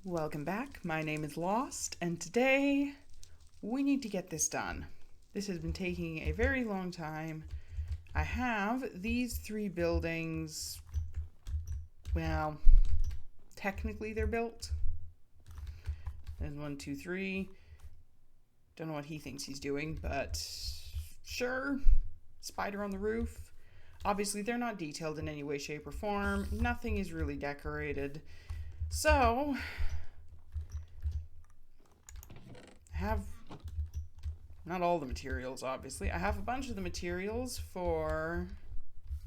Welcome back. My name is Lost, and today we need to get this done. This has been taking a very long time. I have these three buildings. Well, technically they're built. There's 1, 2, 3. Don't know what he thinks he's doing, but sure. Spider on the roof. Obviously, they're not detailed in any way, shape, or form. Nothing is really decorated. So, I have not all the materials, obviously. I have a bunch of the materials for,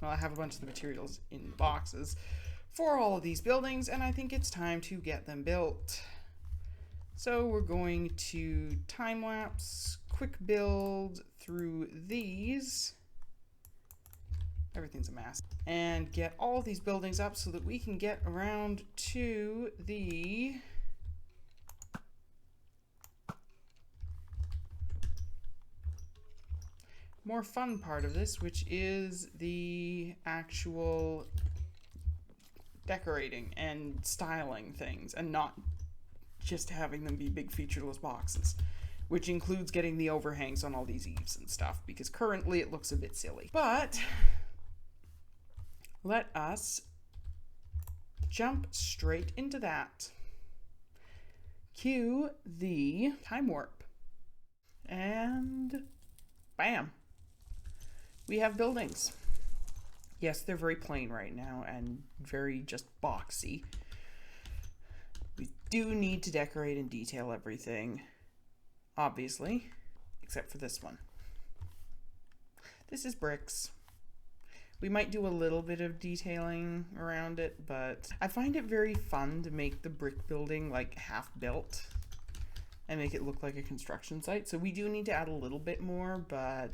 well, I have a bunch of the materials in boxes for all of these buildings, and I think it's time to get them built. So we're going to time-lapse, quick build through these. Everything's a mess. And get all these buildings up so that we can get around to the more fun part of this, which is the actual decorating and styling things, and not just having them be big featureless boxes, which includes getting the overhangs on all these eaves and stuff, because currently it looks a bit silly. But let us jump straight into that. Cue the time warp. And bam. We have buildings. Yes, they're very plain right now and very just boxy. We do need to decorate and detail everything, obviously, except for this one. This is bricks. We might do a little bit of detailing around it, but I find it very fun to make the brick building like half built and make it look like a construction site. So we do need to add a little bit more, but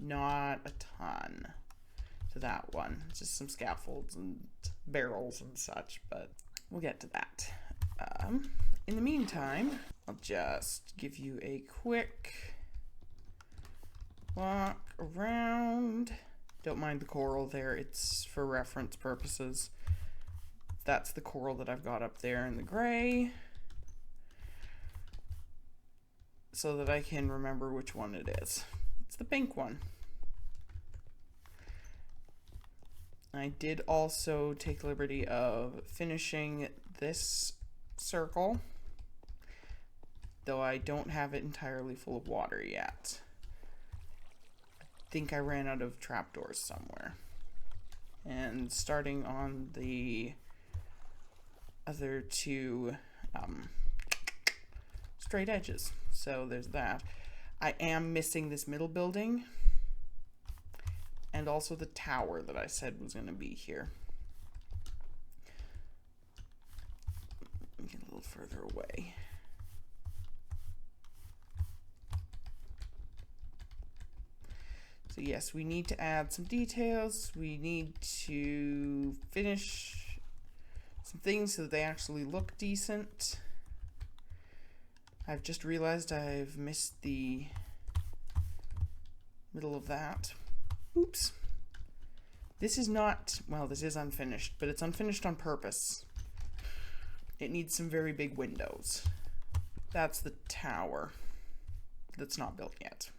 not a ton to that one. Just some scaffolds and barrels and such, but we'll get to that. In the meantime, I'll just give you a quick walk around. Don't mind the coral there, it's for reference purposes. That's the coral that I've got up there in the gray, so that I can remember which one it is. It's the pink one. I did also take the liberty of finishing this circle, though I don't have it entirely full of water yet. I think I ran out of trapdoors somewhere. And starting on the other two straight edges. So there's that. I am missing this middle building, and also the tower that I said was going to be here. Get a little further away. So yes, we need to add some details. We need to finish some things so that they actually look decent. I've just realized I've missed the middle of that. Oops. This is not, well, this is unfinished, but it's unfinished on purpose. It needs some very big windows. That's the tower that's not built yet.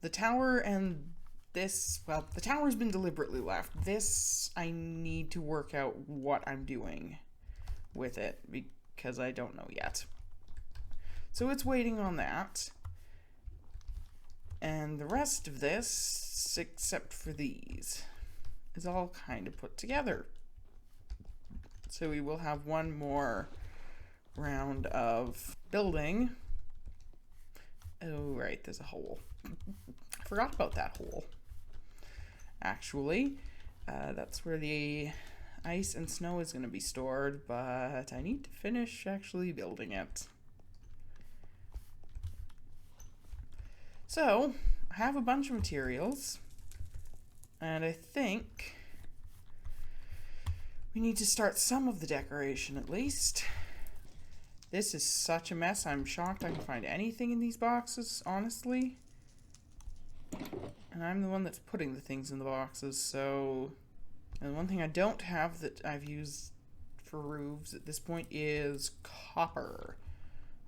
The tower and this, well, the tower's been deliberately left. This, I need to work out what I'm doing with it because I don't know yet. So it's waiting on that. And the rest of this, except for these, is all kind of put together. So we will have one more round of building. Oh, right, there's a hole. I forgot about that hole. Actually, that's where the ice and snow is going to be stored, but I need to finish actually building it. So, I have a bunch of materials, and I think we need to start some of the decoration at least. This is such a mess. I'm shocked I can find anything in these boxes, honestly. And I'm the one that's putting the things in the boxes, so... And one thing I don't have that I've used for roofs at this point is copper.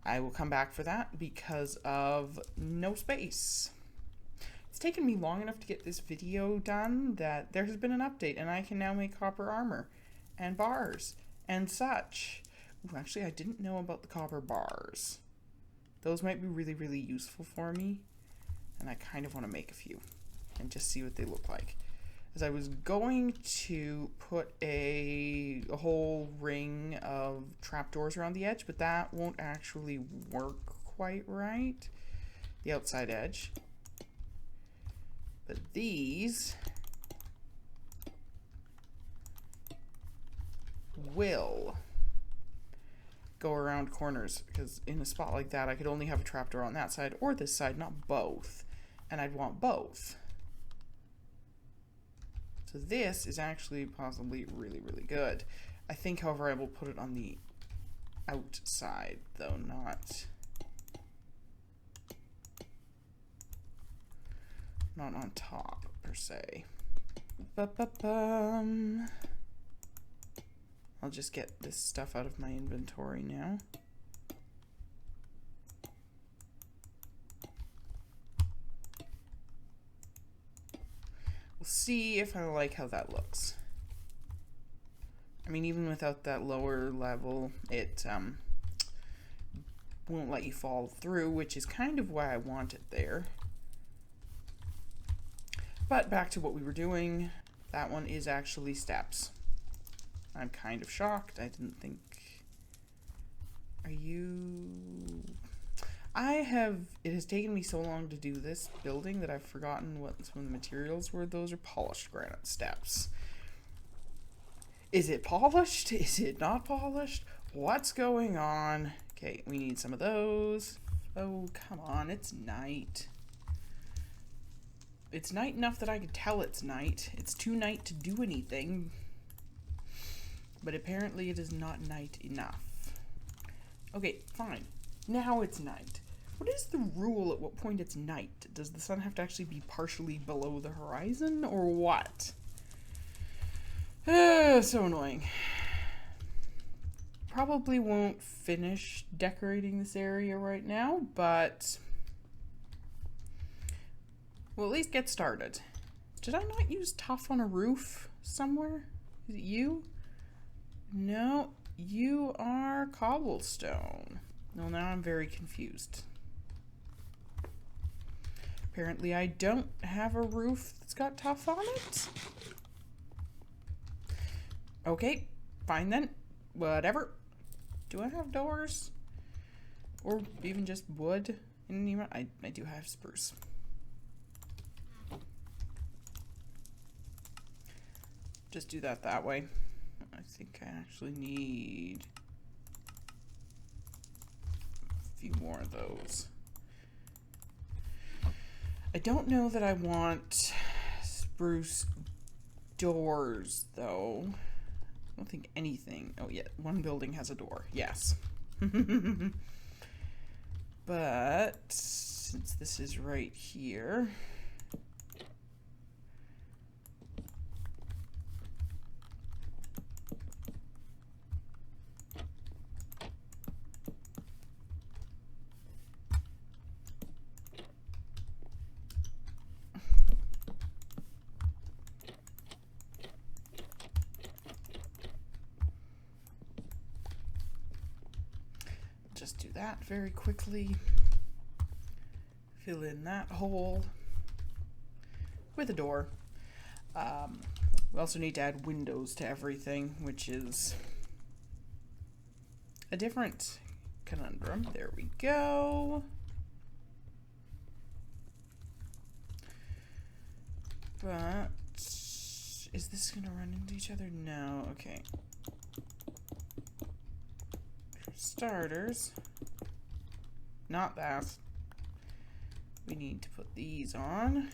I will come back for that because of no space. It's taken me long enough to get this video done that there has been an update and I can now make copper armor and bars and such. Ooh, actually, I didn't know about the copper bars. Those might be really, really useful for me, and I kind of want to make a few and just see what they look like. As I was going to put a whole ring of trapdoors around the edge, but that won't actually work quite right. The outside edge. But these will go around corners, because in a spot like that I could only have a trapdoor on that side or this side, not both. And I'd want both. So this is actually possibly really, really good. I think, however, I will put it on the outside, though not on top, per se. Ba-ba-bum. I'll just get this stuff out of my inventory now. We'll see if I like how that looks. I mean, even without that lower level, it won't let you fall through, which is kind of why I want it there. But back to what we were doing. That one is actually steps. I'm kind of shocked. I didn't think... Are you... It has taken me so long to do this building that I've forgotten what some of the materials were. Those are polished granite steps. Is it polished? Is it not polished? What's going on? Okay, we need some of those. Oh, come on, it's night. It's night enough that I could tell it's night. It's too night to do anything. But apparently it is not night enough. Okay, fine. Now it's night. What is the rule at what point it's night? Does the sun have to actually be partially below the horizon, or what? So annoying. Probably won't finish decorating this area right now, but we'll at least get started. Did I not use tuff on a roof somewhere? Is it you? No, you are cobblestone. Well, now I'm very confused. Apparently I don't have a roof that's got tuff on it. Okay, fine then. Whatever. Do I have doors? Or even just wood? I do have spruce. Just do that way. I think I actually need a few more of those. I don't know that I want spruce doors, though. I don't think anything... Oh, yeah, one building has a door. Yes. But since this is right here... Just do that very quickly. Fill in that hole with a door. We also need to add windows to everything, which is a different conundrum. There we go. But is this gonna run into each other? No. Okay. Starters, not that. We need to put these on,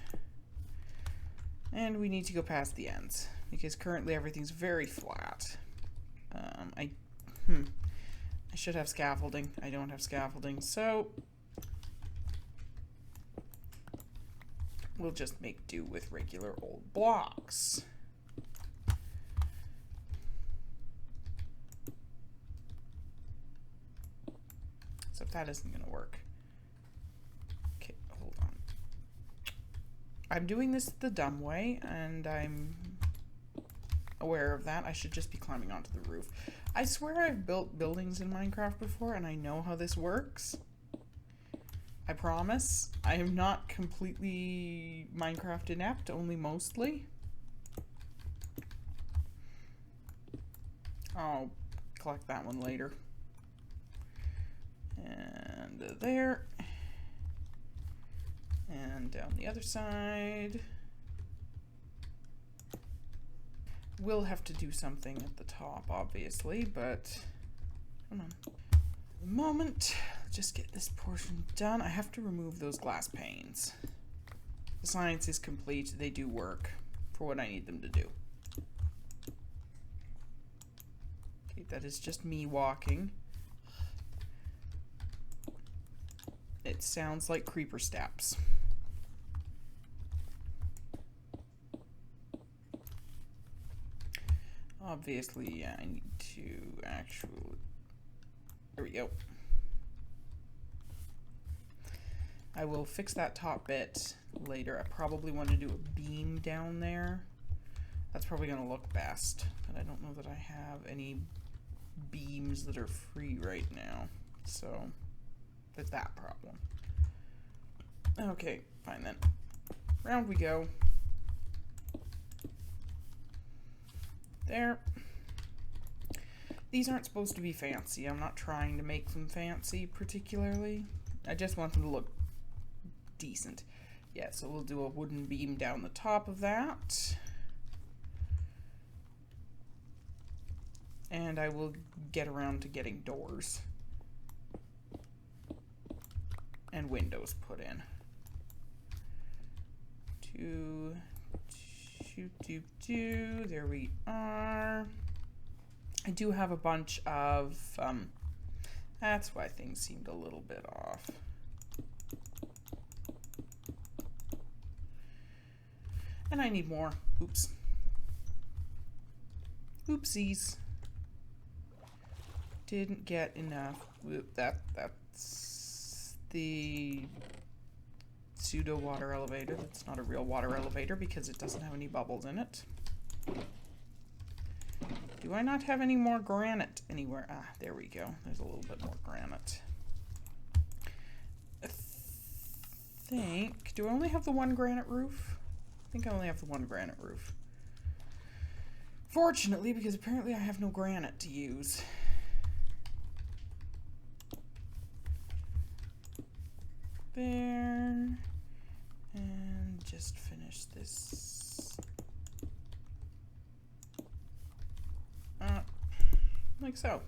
and we need to go past the ends because currently everything's very flat. I should have scaffolding. I don't have scaffolding, so we'll just make do with regular old blocks. Except that isn't gonna work. Okay, hold on. I'm doing this the dumb way, and I'm aware of that. I should just be climbing onto the roof. I swear I've built buildings in Minecraft before, and I know how this works. I promise. I am not completely Minecraft inept, only mostly. I'll collect that one later. And there. And down the other side. We'll have to do something at the top, obviously, but come on. For the moment, just get this portion done. I have to remove those glass panes. The science is complete. They do work for what I need them to do. Okay, that is just me walking. It sounds like creeper steps. Obviously, yeah, I need to actually... There we go. I will fix that top bit later. I probably want to do a beam down there. That's probably going to look best, but I don't know that I have any beams that are free right now. So, there's that problem. Okay, fine then. Round we go. There. These aren't supposed to be fancy. I'm not trying to make them fancy particularly. I just want them to look decent. Yeah, so we'll do a wooden beam down the top of that. And I will get around to getting doors and windows put in. There we are. I do have a bunch of, that's why things seemed a little bit off. And I need more. Oops. Oopsies. Didn't get enough. That's the pseudo water elevator. That's not a real water elevator because it doesn't have any bubbles in it. Do I not have any more granite anywhere? Ah, there we go. There's a little bit more granite. I think... Do I only have the one granite roof? I think I only have the one granite roof. Fortunately, because apparently I have no granite to use. There. And just finish this. Like so.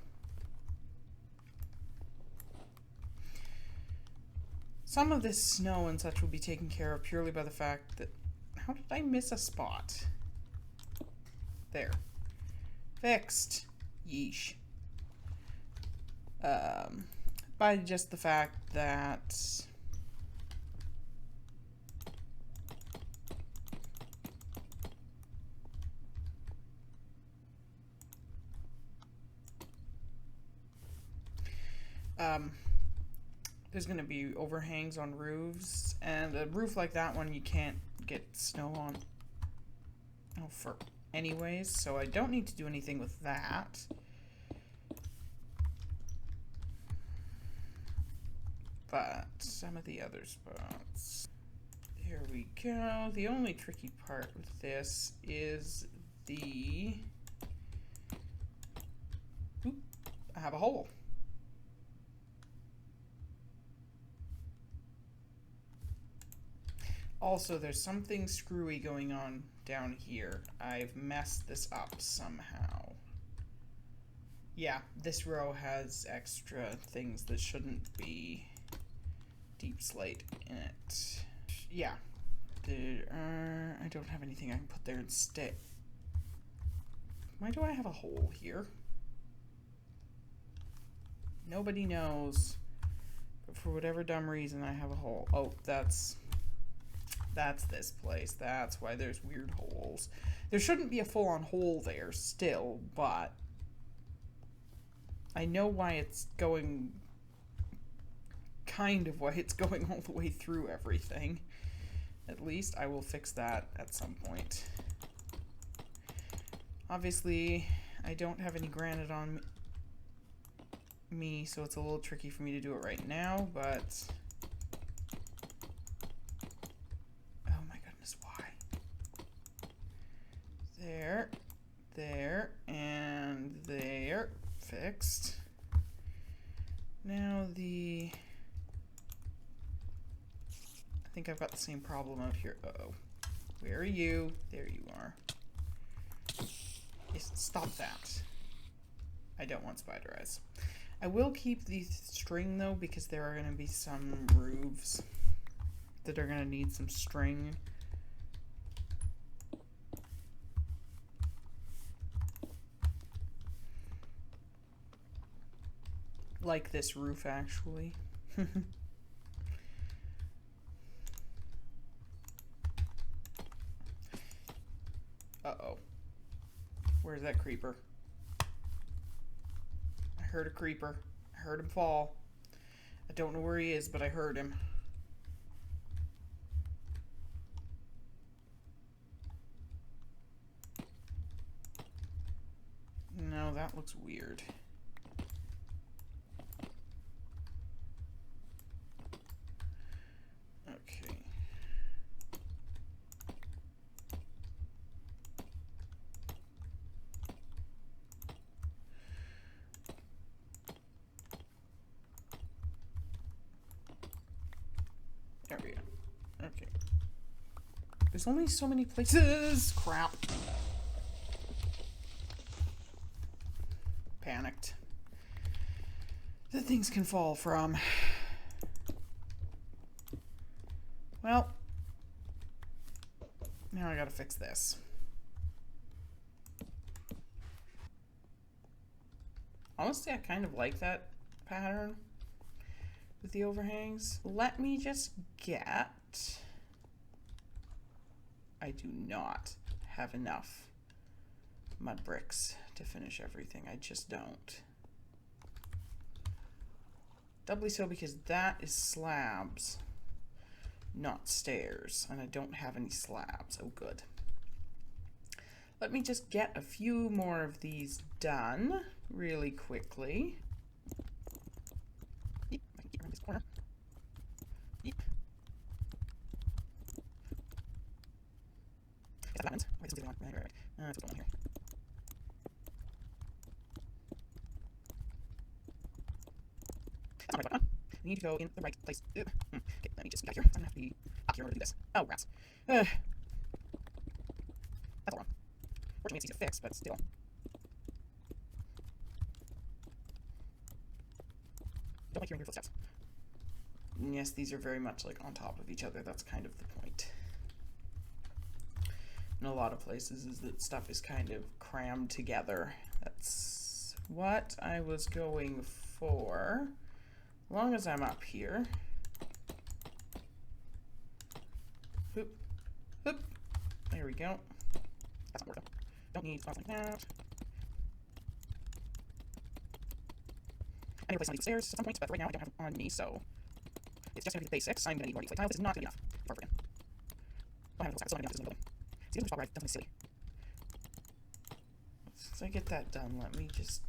Some of this snow and such will be taken care of purely by the fact that... How did I miss a spot? There. Fixed. Yeesh. By just the fact that... there's going to be overhangs on roofs, and a roof like that one you can't get snow on. Oh, for anyways, so I don't need to do anything with that. But some of the other spots. There we go. The only tricky part with this is the... Oop, I have a hole. Also, there's something screwy going on down here. I've messed this up somehow. Yeah, this row has extra things that shouldn't be deep slate in it. Yeah. I don't have anything I can put there instead. Why do I have a hole here? Nobody knows. But for whatever dumb reason, I have a hole. Oh, that's this place. That's why there's weird holes. There shouldn't be a full-on hole there still, but I know why it's going kind of why it's going all the way through everything. At least I will fix that at some point. Obviously, I don't have any granite on me, so it's a little tricky for me to do it right now, but... Oh my goodness, why? There, there, and there. Fixed. Now I think I've got the same problem out here. Uh-oh. Where are you? There you are. Yes, stop that. I don't want spider eyes. I will keep the string though, because there are going to be some roofs that are going to need some string. Like this roof, actually. Uh-oh. Where's that creeper? I heard a creeper. I heard him fall. I don't know where he is, but I heard him. No, that looks weird. Okay. There we go. Okay. There's only so many places. Crap. Panicked. That things can fall from. Well, now I gotta fix this. Honestly, I kind of like that pattern with the overhangs. Let me just get... I do not have enough mud bricks to finish everything. I just don't. Doubly so because that is slabs, not stairs, and I don't have any slabs. Oh, good. Let me just get a few more of these done really quickly. Yep, I can get around this corner. Yep. That's what happens. Wait, this is right. Let's go on here. That's not right button. We need to go in the right place. Okay, let me just get out here. I'm gonna have to be up here in order to do this. Oh, rats. That's all wrong. Fortunately, it's easy to fix, but still. Don't like hearing your footsteps. Yes, these are very much like on top of each other. That's kind of the point. In a lot of places is that stuff is kind of crammed together. That's what I was going for. As long as I'm up here. Hoop. Hoop. There we go. That's not working. Don't need stuff like that. I need to place some of these stairs at some point, but right now I don't have it on me, so it's just going to be the basics. I'm going to need more deflate tiles. This is not going to be enough for everything. I have a still not enough. This is building. See, this spot where I've done something silly. Once I get that done, let me just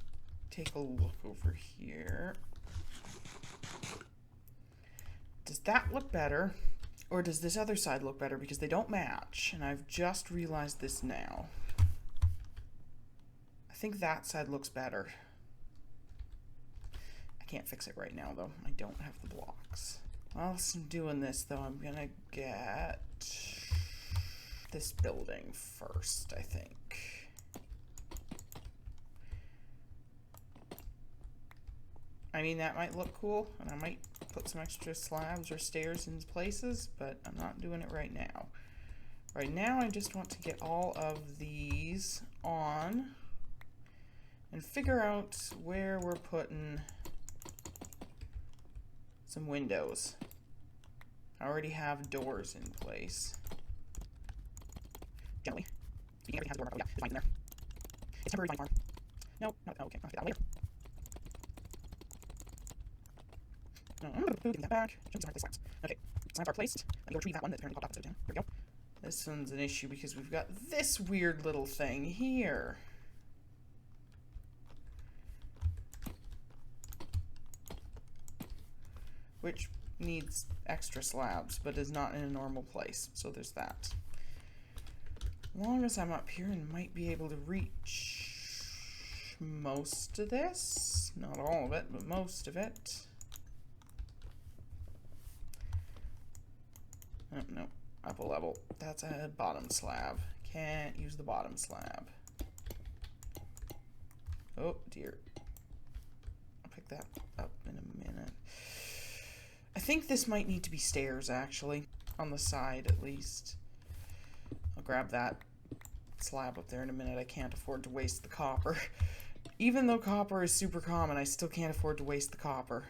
take a look over here. Does that look better? Or does this other side look better? Because they don't match, and I've just realized this now. I think that side looks better. I can't fix it right now, though. I don't have the blocks. Whilst I'm doing this, though, I'm gonna get this building first, I think. I mean, that might look cool, and I might put some extra slabs or stairs in places, but I'm not doing it right now. Right now, I just want to get all of these on and figure out where we're putting some windows. I already have doors in place. Generally. Speaking, everything has a door. Oh yeah, there's mine in there. It's temporary vine farm. No, okay, I'll get that later. No, I'm putting that back. Jumps aren't the slabs. Okay, slabs are placed. Let me go retrieve that one that apparently popped up upside down. There we go. This one's an issue because we've got this weird little thing here. Which needs extra slabs, but is not in a normal place. So there's that. As long as I'm up here and might be able to reach most of this. Not all of it, but most of it. Oh, no. Up a level. That's a bottom slab. Can't use the bottom slab. Oh, dear. I'll pick that up in a minute. I think this might need to be stairs, actually. On the side, at least. I'll grab that slab up there in a minute. I can't afford to waste the copper. Even though copper is super common, I still can't afford to waste the copper.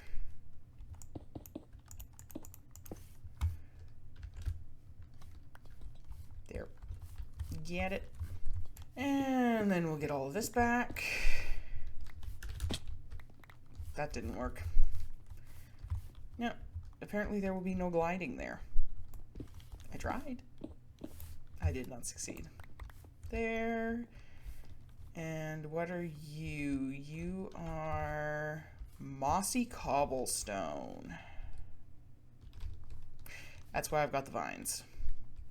There. Get it. And then we'll get all of this back. That didn't work. No, apparently there will be no gliding there. I tried. I did not succeed. There. And what are you? You are mossy cobblestone. That's why I've got the vines.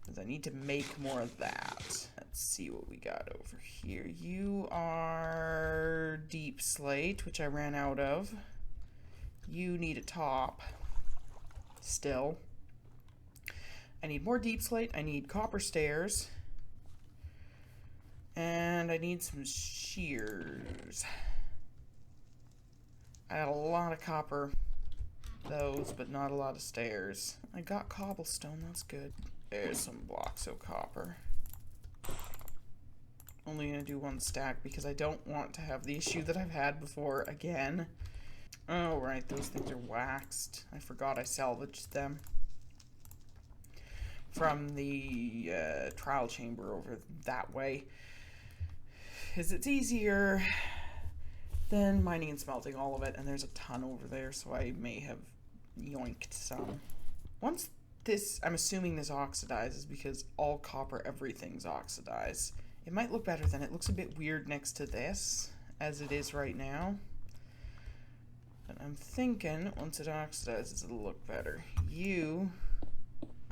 Because I need to make more of that. Let's see what we got over here. You are deep slate, which I ran out of. You need a top. Still. I need more deep slate. I need copper stairs. And I need some shears. I had a lot of copper, those, but not a lot of stairs. I got cobblestone, that's good. There's some blocks of copper. Only gonna do one stack because I don't want to have the issue that I've had before again. Oh, right, those things are waxed. I forgot I salvaged them from the trial chamber over that way. Because it's easier than mining and smelting all of it, and there's a ton over there, so I may have yoinked some. Once this, I'm assuming this oxidizes because all copper everything's oxidized. It might look better than it looks a bit weird next to this, as it is right now. But I'm thinking once it oxidizes, it'll look better. You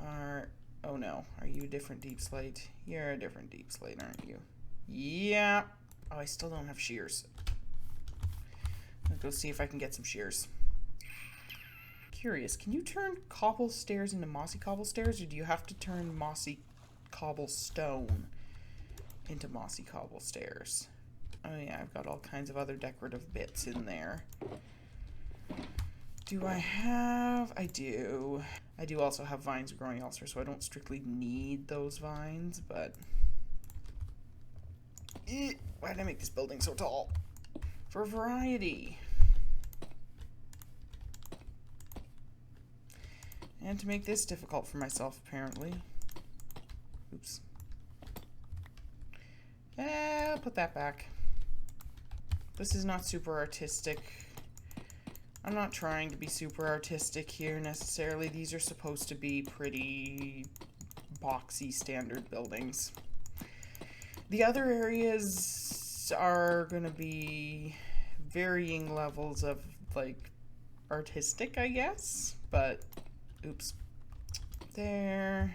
are, oh no, are you a different deep slate? You're a different deep slate, aren't you? Yeah. Oh, I still don't have shears. I'll go see if I can get some shears. Curious, can you turn cobble stairs into mossy cobble stairs, or do you have to turn mossy cobblestone into mossy cobble stairs? Oh yeah, I've got all kinds of other decorative bits in there. Do I have? I do. I do also have vines growing elsewhere, so I don't strictly need those vines, but... Why did I make this building so tall? For variety. And to make this difficult for myself, apparently. Oops. Yeah, put that back. This is not super artistic. I'm not trying to be super artistic here necessarily. These are supposed to be pretty boxy standard buildings. The other areas are going to be varying levels of, like, artistic, I guess. But, oops. There.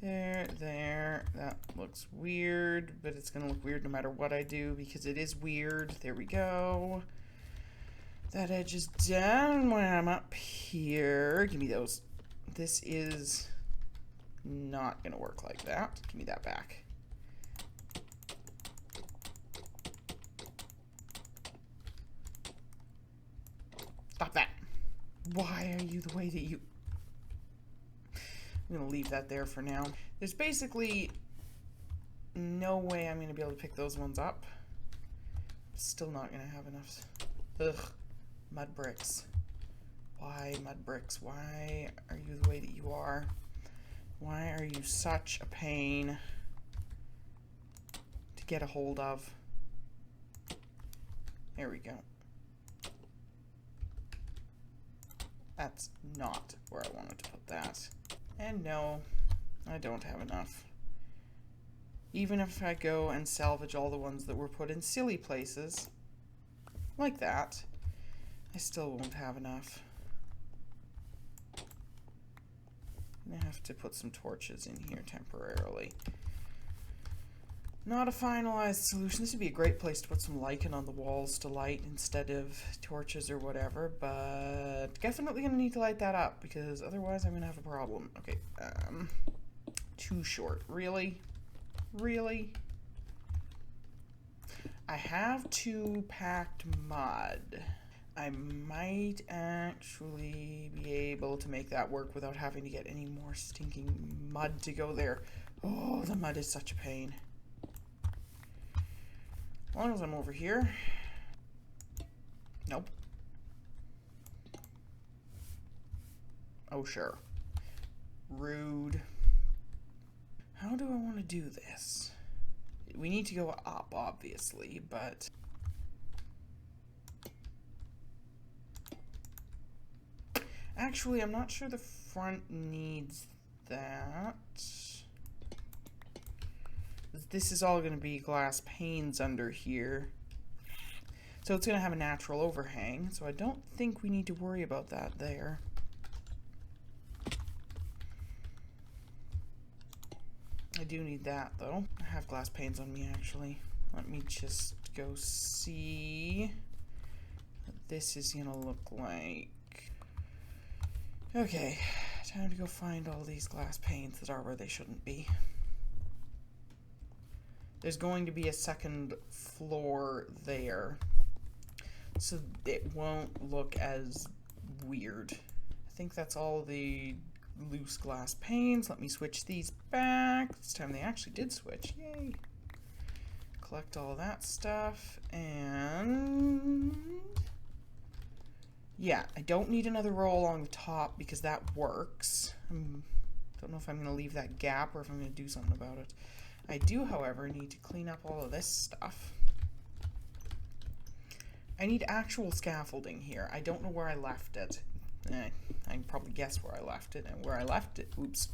That looks weird, but it's going to look weird no matter what I do because it is weird. There we go. That edge is down when I'm up here. Give me those. This is not going to work like that. Give me that back. Stop that. Why are you the way that you... I'm going to leave that there for now. There's basically no way I'm going to be able to pick those ones up. Still not going to have enough. Ugh. Mud bricks. Why mud bricks? Why are you the way that you are? Why are you such a pain to get a hold of? There we go. That's not where I wanted to put that. And no, I don't have enough. Even if I go and salvage all the ones that were put in silly places, like that, I still won't have enough. I'm gonna have to put some torches in here temporarily. Not a finalized solution. This would be a great place to put some lichen on the walls to light instead of torches or whatever, but definitely gonna need to light that up because otherwise I'm gonna have a problem. Okay, too short. Really? Really? I have 2 packed mud. I might actually be able to make that work without having to get any more stinking mud to go there. Oh, the mud is such a pain. As long as I'm over here. Nope. Oh, sure. Rude. How do I want to do this? We need to go up, obviously, but... Actually, I'm not sure the front needs that. This is all going to be glass panes under here. So it's going to have a natural overhang, so I don't think we need to worry about that there. I do need that, though. I have glass panes on me, actually. Let me just go see what this is going to look like. Okay, time to go find all these glass panes that are where they shouldn't be. There's going to be a second floor there, so it won't look as weird. I think that's all the loose glass panes. Let me switch these back. This time they actually did switch. Yay. Collect all that stuff, and... yeah, I don't need another row along the top because that works. Don't know if I'm going to leave that gap or if I'm going to do something about it. I do, however, need to clean up all of this stuff. I need actual scaffolding here. I don't know where I left it. I can probably guess where I left it, and where I left it... oops.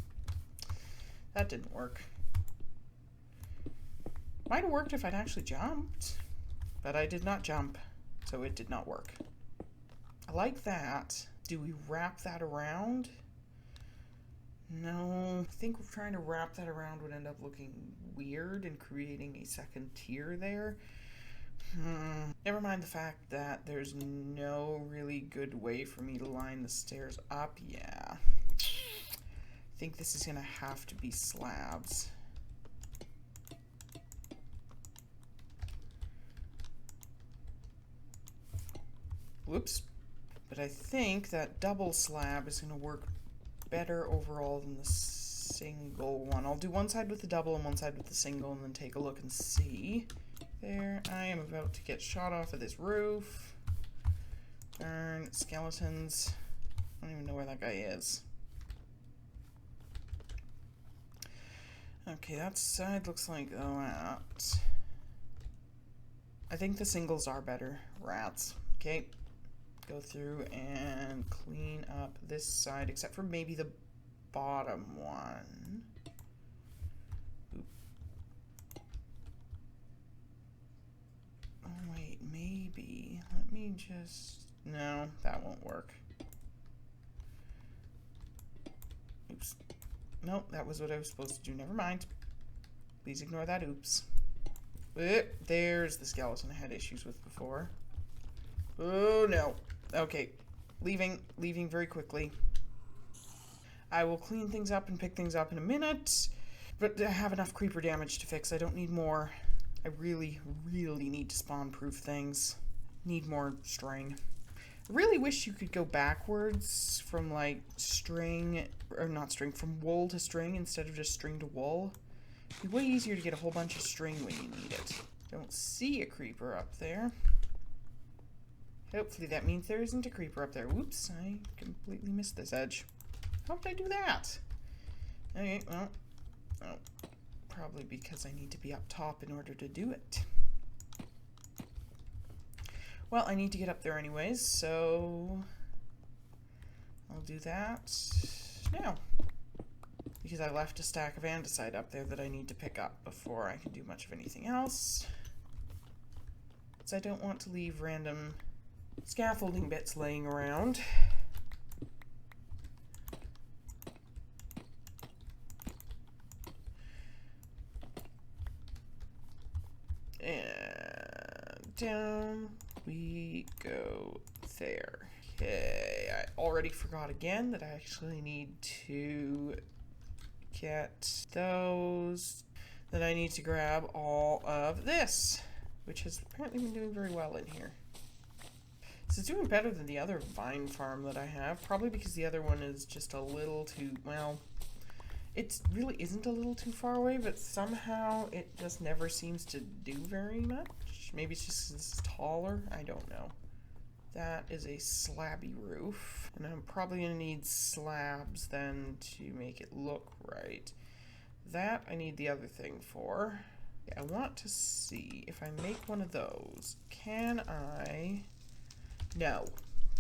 That didn't work. Might have worked if I'd actually jumped, but I did not jump, so it did not work. I like that. Do we wrap that around? No. I think trying to wrap that around would end up looking weird and creating a second tier there. Never mind the fact that there's no really good way for me to line the stairs up. Yeah. I think this is gonna have to be slabs. Whoops. But I think that double slab is going to work better overall than the single one. I'll do one side with the double and one side with the single and then take a look and see. There, I am about to get shot off of this roof. Darn, skeletons. I don't even know where that guy is. Okay, that side looks like that. I think the singles are better. Rats. Okay. Go through and clean up this side, except for maybe the bottom one. Oop. Oh wait, maybe. Let me just... no, that won't work. Oops. Nope, that was what I was supposed to do. Never mind. Please ignore that oops. There's the skeleton I had issues with before. Oh no. Okay, leaving very quickly. I will clean things up and pick things up in a minute, but I have enough creeper damage to fix. I don't need more. I really need to spawn-proof things. Need more string. I really wish you could go backwards from, like, string, or not string, from wool to string instead of just string to wool. It'd be way easier to get a whole bunch of string when you need it. Don't see a creeper up there. Hopefully that means there isn't a creeper up there. Whoops, I completely missed this edge. How did I do that? Okay, well, oh, probably because I need to be up top in order to do it. Well, I need to get up there anyways, so I'll do that now. Because I left a stack of andesite up there that I need to pick up before I can do much of anything else. Because I don't want to leave random scaffolding bits laying around. And down we go there. Okay, I already forgot again that I actually need to get those. Then I need to grab all of this, which has apparently been doing very well in here. This is doing better than the other vine farm that I have, probably because the other one is just a little too, well, it really isn't a little too far away, but somehow it just never seems to do very much. Maybe it's just 'cause this is taller, I don't know. That is a slabby roof, and I'm probably going to need slabs then to make it look right. That I need the other thing for. I want to see if I make one of those, can I? No.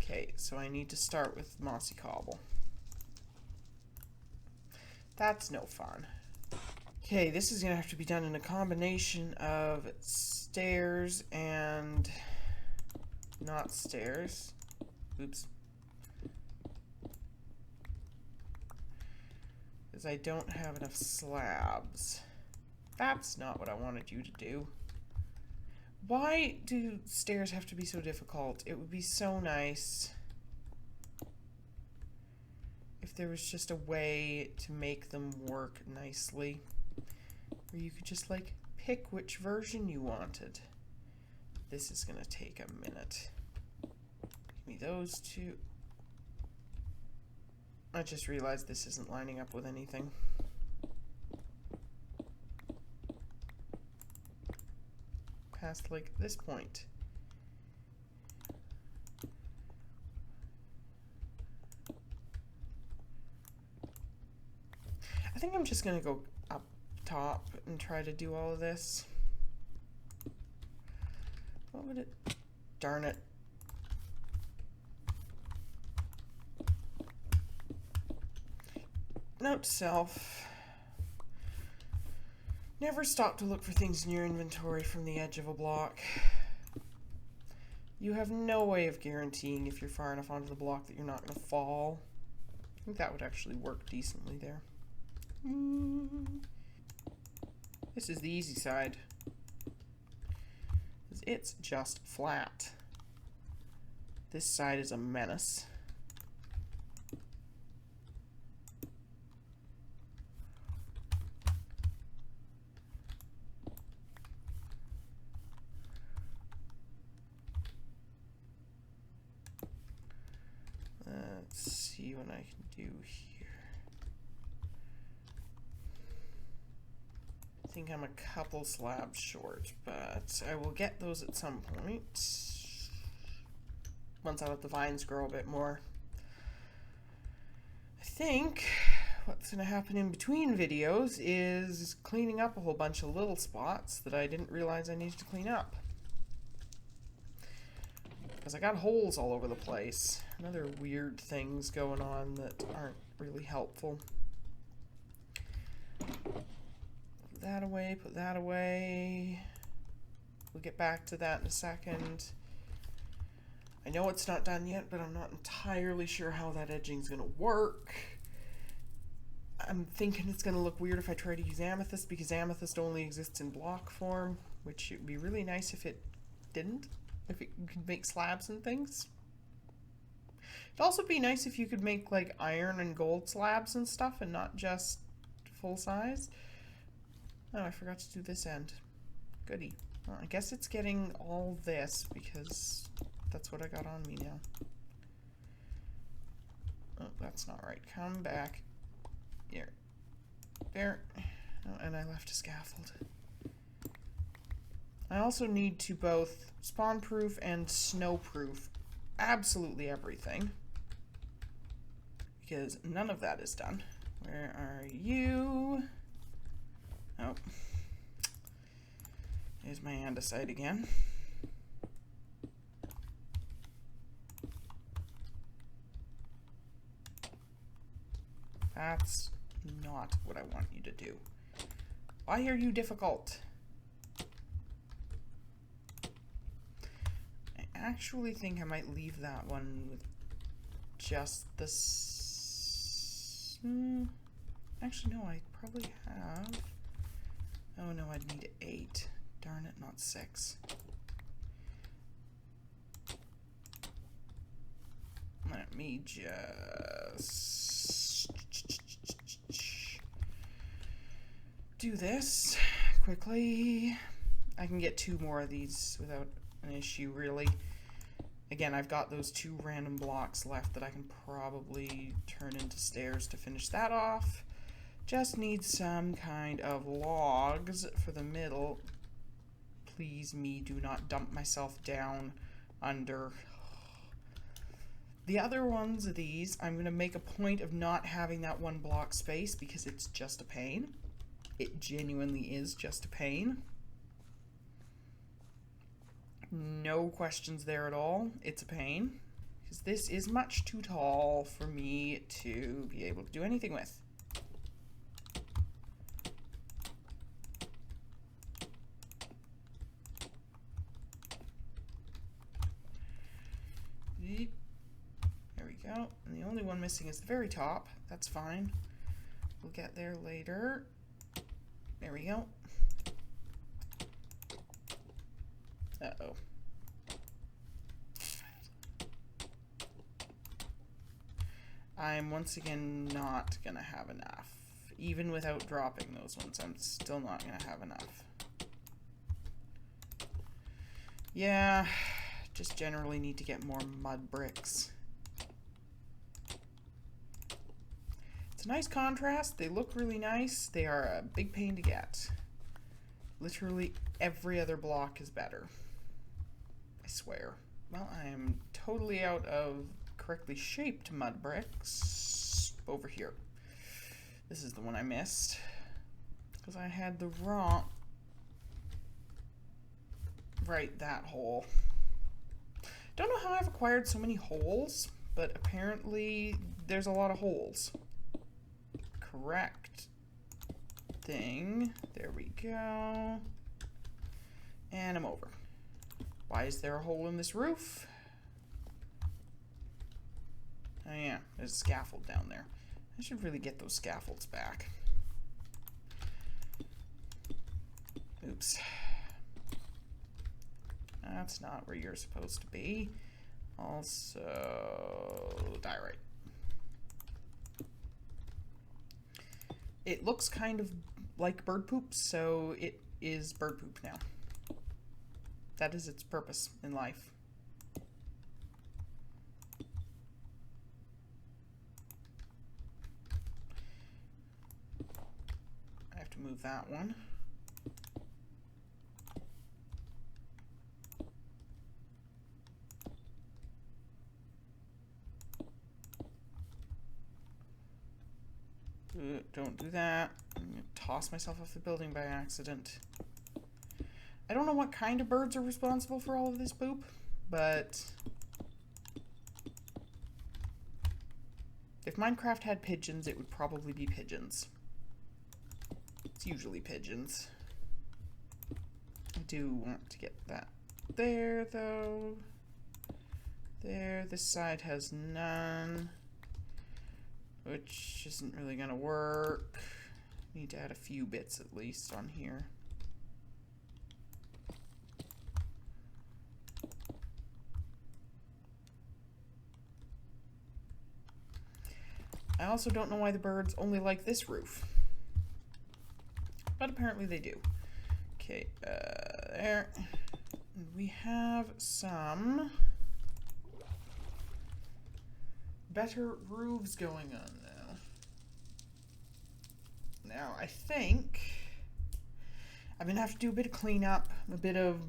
Okay, so I need to start with mossy cobble. That's no fun. Okay, this is going to have to be done in a combination of stairs and not stairs. Oops. Because I don't have enough slabs. That's not what I wanted you to do. Why do stairs have to be so difficult? It would be so nice if there was just a way to make them work nicely. Where you could just like pick which version you wanted. This is gonna take a minute. Give me those two. I just realized this isn't lining up with anything. Past like this point. I think I'm just gonna go up top and try to do all of this. What would it? Darn it. Note to self. Never stop to look for things in your inventory from the edge of a block. You have no way of guaranteeing if you're far enough onto the block that you're not going to fall. I think that would actually work decently there. This is the easy side. It's just flat. This side is a menace. Let's see what I can do here. I think I'm a couple slabs short, but I will get those at some point. Once I let the vines grow a bit more. I think what's going to happen in between videos is cleaning up a whole bunch of little spots that I didn't realize I needed to clean up. Because I got holes all over the place and other weird things going on that aren't really helpful. Put that away, put that away. We'll get back to that in a second. I know it's not done yet, but I'm not entirely sure how that edging is going to work. I'm thinking it's going to look weird if I try to use amethyst, because amethyst only exists in block form, which it would be really nice if it didn't. If it could make slabs and things. It'd also be nice if you could make like iron and gold slabs and stuff and not just full size. Oh, I forgot to do this end. Goody. Well, I guess it's getting all this because that's what I got on me now. Oh, that's not right. Come back. Here. There. Oh, and I left a scaffold. I also need to both spawn-proof and snow-proof absolutely everything, because none of that is done. Where are you? Oh. There's my andesite again. That's not what I want you to do. Why are you difficult? I actually think I might leave that one with just this. Actually, no, I probably have. Oh no, I'd need 8. Darn it, not 6. Let me just do this quickly. I can get 2 more of these without an issue, really. Again, I've got those 2 random blocks left that I can probably turn into stairs to finish that off. Just need some kind of logs for the middle. Please, me, do not dump myself down under. The other ones of these, I'm going to make a point of not having that 1 block space because it's just a pain. It genuinely is just a pain. No questions there at all. It's a pain. Because this is much too tall for me to be able to do anything with. There we go. And the only one missing is the very top. That's fine. We'll get there later. There we go. Uh-oh. I'm once again not gonna have enough. Even without dropping those ones, I'm still not gonna have enough. Yeah, just generally need to get more mud bricks. It's a nice contrast. They look really nice. They are a big pain to get. Literally every other block is better. I swear. Well, I am totally out of correctly shaped mud bricks over here. This is the one I missed because I had the wrong. Right, that hole. Don't know how I've acquired so many holes, but apparently there's a lot of holes. Correct thing. There we go. And I'm over. Why is there a hole in this roof? Oh yeah, there's a scaffold down there. I should really get those scaffolds back. Oops. That's not where you're supposed to be. Also, diorite. It looks kind of like bird poop, so it is bird poop now. That is its purpose in life. I have to move that one. Don't do that. I'm gonna toss myself off the building by accident. I don't know what kind of birds are responsible for all of this poop, but if Minecraft had pigeons, it would probably be pigeons. It's usually pigeons. I do want to get that there, though. There, this side has none, which isn't really gonna work. Need to add a few bits at least on here. I also don't know why the birds only like this roof, but apparently they do. Okay, there. And we have some better roofs going on now. Now, I think I'm gonna have to do a bit of cleanup, a bit of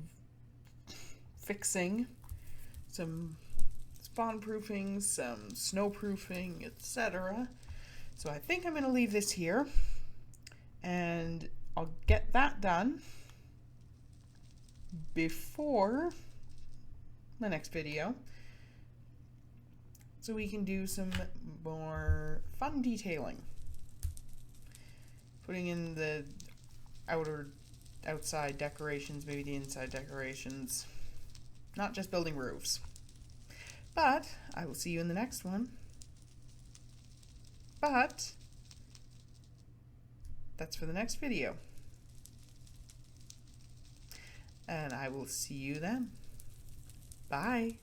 fixing, some spawn proofing, some snow proofing, etc. So I think I'm gonna leave this here and I'll get that done before the next video so we can do some more fun detailing. putting in the outside decorations, maybe the inside decorations. Not just building roofs. But I will see you in the next one. But that's for the next video. And I will see you then. Bye.